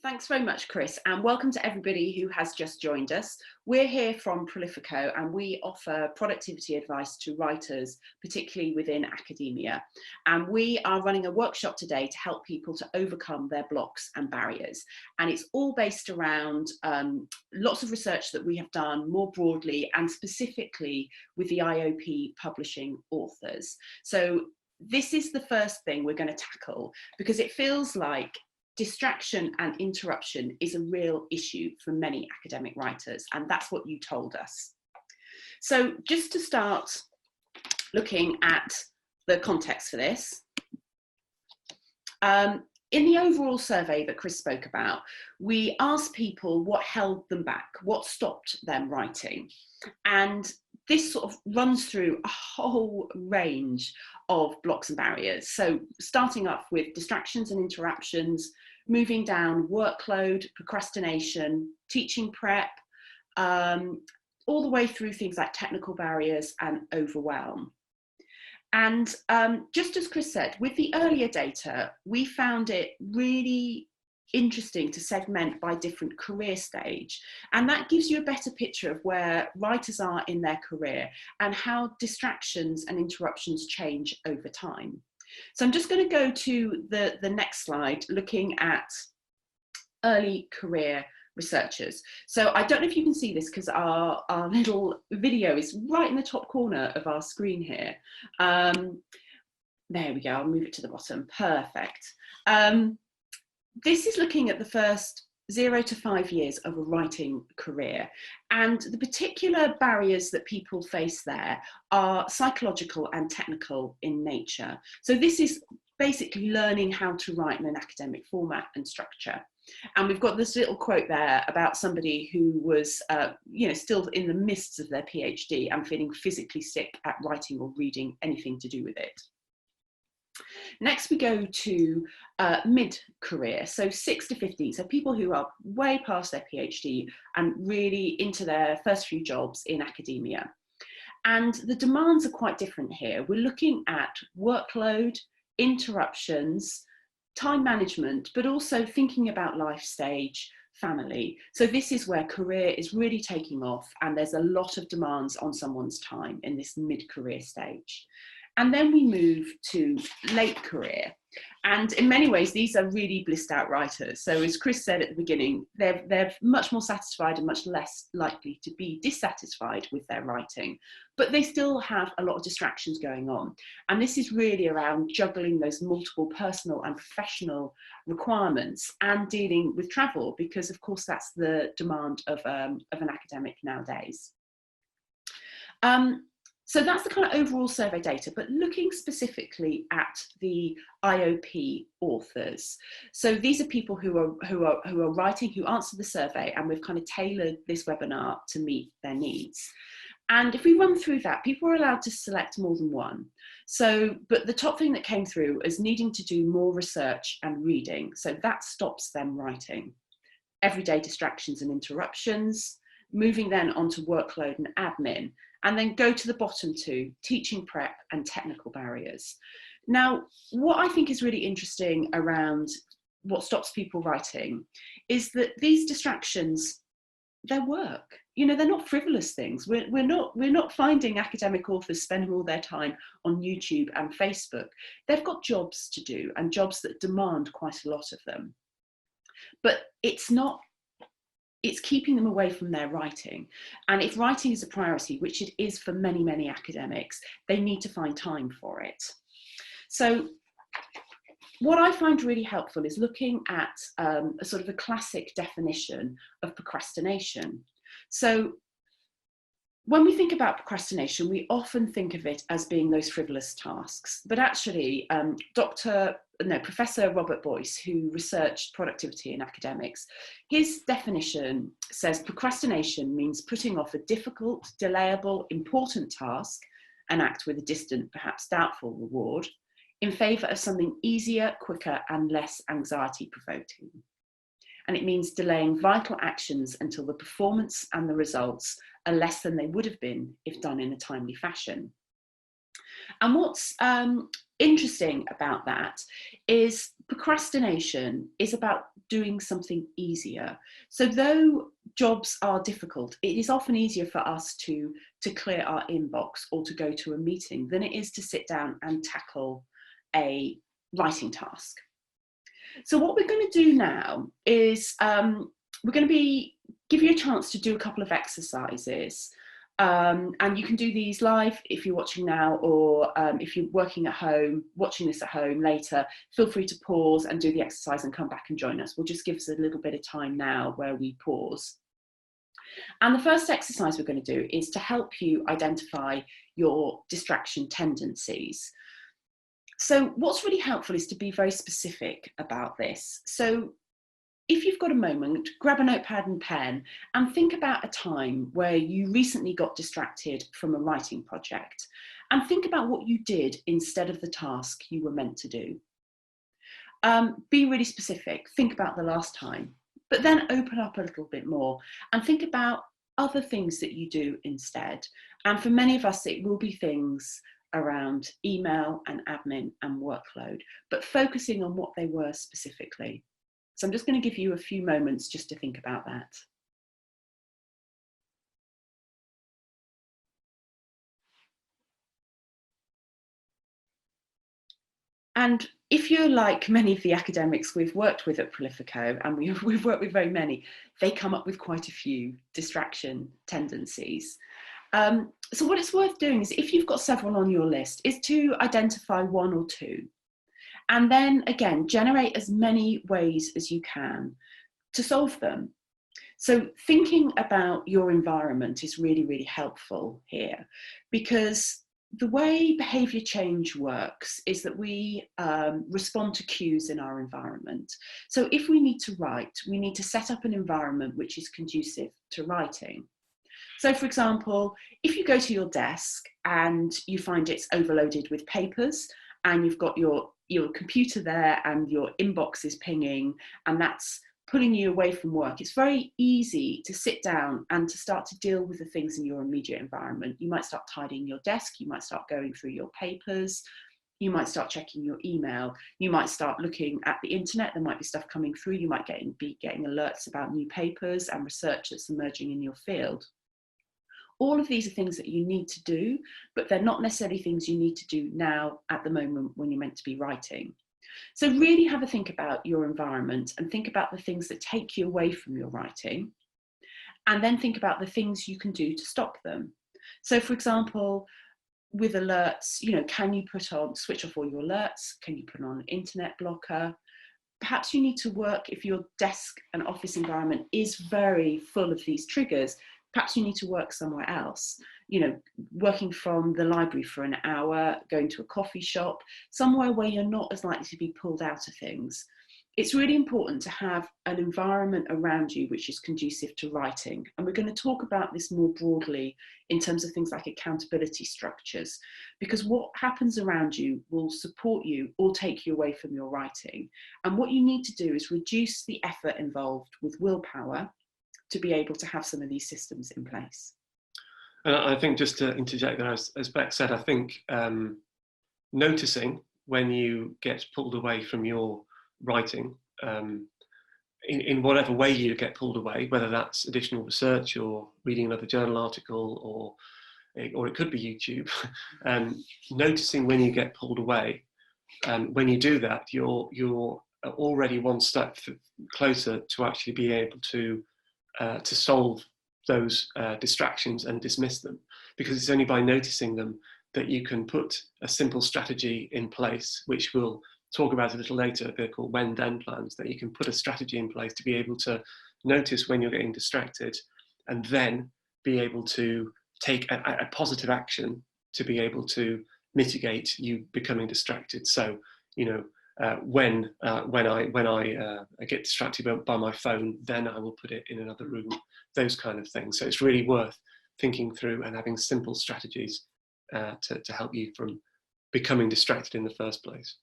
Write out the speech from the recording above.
Thanks very much, Chris, and welcome to everybody who has just joined us. We're here from Prolifico and we offer productivity advice to writers, particularly within academia. And we are running a workshop today to help people to overcome their blocks and barriers. And it's all based around lots of research that we have done more broadly and specifically with the IOP publishing authors. So this is the first thing we're going to tackle because it feels like distraction and interruption is a real issue for many academic writers, and that's what you told us. So just to start looking at the context for this, in the overall survey that Chris spoke about, we asked people what held them back, what stopped them writing. And this sort of runs through a whole range of blocks and barriers. So starting off with distractions and interruptions, moving down workload, procrastination, teaching prep, all the way through things like technical barriers and overwhelm. And just as Chris said, with the earlier data, we found it really interesting to segment by different career stage. And that gives you a better picture of where writers are in their career and how distractions and interruptions change over time. So I'm just going to go to the next slide, looking at early career researchers. So I don't know if you can see this because our little video is right in the top corner of our screen here. There we go, I'll move it to the bottom, perfect. This is looking at the first 0 to 5 years of a writing career. And the particular barriers that people face there are psychological and technical in nature. So this is basically learning how to write in an academic format and structure. And we've got this little quote there about somebody who was, still in the midst of their PhD and feeling physically sick at writing or reading anything to do with it. Next, we go to mid-career, so 6 to 15, so people who are way past their PhD and really into their first few jobs in academia. And the demands are quite different here. We're looking at workload, interruptions, time management, but also thinking about life stage, family. So this is where career is really taking off and there's a lot of demands on someone's time in this mid-career stage. And then we move to late career. And in many ways, these are really blissed out writers. So as Chris said at the beginning, they're much more satisfied and much less likely to be dissatisfied with their writing, but they still have a lot of distractions going on. And this is really around juggling those multiple personal and professional requirements and dealing with travel, because of course that's the demand of an academic nowadays. So that's the kind of overall survey data, but looking specifically at the IOP authors. So these are people who are writing, who answer the survey, and we've kind of tailored this webinar to meet their needs. And if we run through that, people are allowed to select more than one. So, but the top thing that came through is needing to do more research and reading. So that stops them writing. Everyday distractions and interruptions, moving then onto workload and admin. And then go to the bottom two, teaching prep and technical barriers. Now, what I think is really interesting around what stops people writing is that these distractions, they're work. You know, they're not frivolous things. We're not finding academic authors spending all their time on YouTube and Facebook. They've got jobs to do and jobs that demand quite a lot of them. But it's keeping them away from their writing. And if writing is a priority, which it is for many, many academics, they need to find time for it. So what I find really helpful is looking at a sort of a classic definition of procrastination. So when we think about procrastination, we often think of it as being those frivolous tasks, but actually Professor Robert Boyce, who researched productivity in academics, his definition says procrastination means putting off a difficult, delayable, important task, an act with a distant, perhaps doubtful reward, in favour of something easier, quicker, and less anxiety-provoking. And it means delaying vital actions until the performance and the results are less than they would have been if done in a timely fashion. And what's interesting about that is procrastination is about doing something easier. So though jobs are difficult, it is often easier for us to clear our inbox or to go to a meeting than it is to sit down and tackle a writing task. So what we're going to do now is we're going to give you a chance to do a couple of exercises. And you can do these live if you're watching now, or if you're working at home, watching this at home later, feel free to pause and do the exercise and come back and join us. We'll just give us a little bit of time now where we pause. And the first exercise we're going to do is to help you identify your distraction tendencies. So what's really helpful is to be very specific about this. So if you've got a moment, grab a notepad and pen and think about a time where you recently got distracted from a writing project, and think about what you did instead of the task you were meant to do. Be really specific, think about the last time, but then open up a little bit more and think about other things that you do instead. And for many of us, it will be things around email and admin and workload, but focusing on what they were specifically. So I'm just going to give you a few moments just to think about that. And if you're like many of the academics we've worked with at Prolifico, and we've worked with very many, they come up with quite a few distraction tendencies. So what it's worth doing is, if you've got several on your list, is to identify one or two. And then again, generate as many ways as you can to solve them. So thinking about your environment is really, really helpful here, because the way behaviour change works is that we respond to cues in our environment. So if we need to write, we need to set up an environment which is conducive to writing. So for example, if you go to your desk and you find it's overloaded with papers, and you've got your computer there and your inbox is pinging, and that's pulling you away from work, it's very easy to sit down and to start to deal with the things in your immediate environment. You might start tidying your desk, you might start going through your papers, you might start checking your email, you might start looking at the internet, there might be stuff coming through, you might be getting alerts about new papers and research that's emerging in your field. All of these are things that you need to do, but they're not necessarily things you need to do now at the moment when you're meant to be writing. So really have a think about your environment and think about the things that take you away from your writing, and then think about the things you can do to stop them. So for example, with alerts, can you switch off all your alerts? Can you put on an internet blocker? Perhaps you need to work, if your desk and office environment is very full of these triggers, perhaps you need to work somewhere else, working from the library for an hour, going to a coffee shop, somewhere where you're not as likely to be pulled out of things. It's really important to have an environment around you which is conducive to writing. And we're going to talk about this more broadly in terms of things like accountability structures, because what happens around you will support you or take you away from your writing. And what you need to do is reduce the effort involved with willpower to be able to have some of these systems in place. I think, just to interject there, as Beck said, I think noticing when you get pulled away from your writing, in whatever way you get pulled away, whether that's additional research or reading another journal article, or it could be YouTube, noticing when you get pulled away, when you do that, you're already one step closer to actually be able to solve those distractions and dismiss them, because it's only by noticing them that you can put a simple strategy in place, which we'll talk about a little later. They're called when-then plans, that you can put a strategy in place to be able to notice when you're getting distracted and then be able to take a positive action to be able to mitigate you becoming distracted. So, when I get distracted by my phone, then I will put it in another room, those kind of things. So it's really worth thinking through and having simple strategies to help you from becoming distracted in the first place.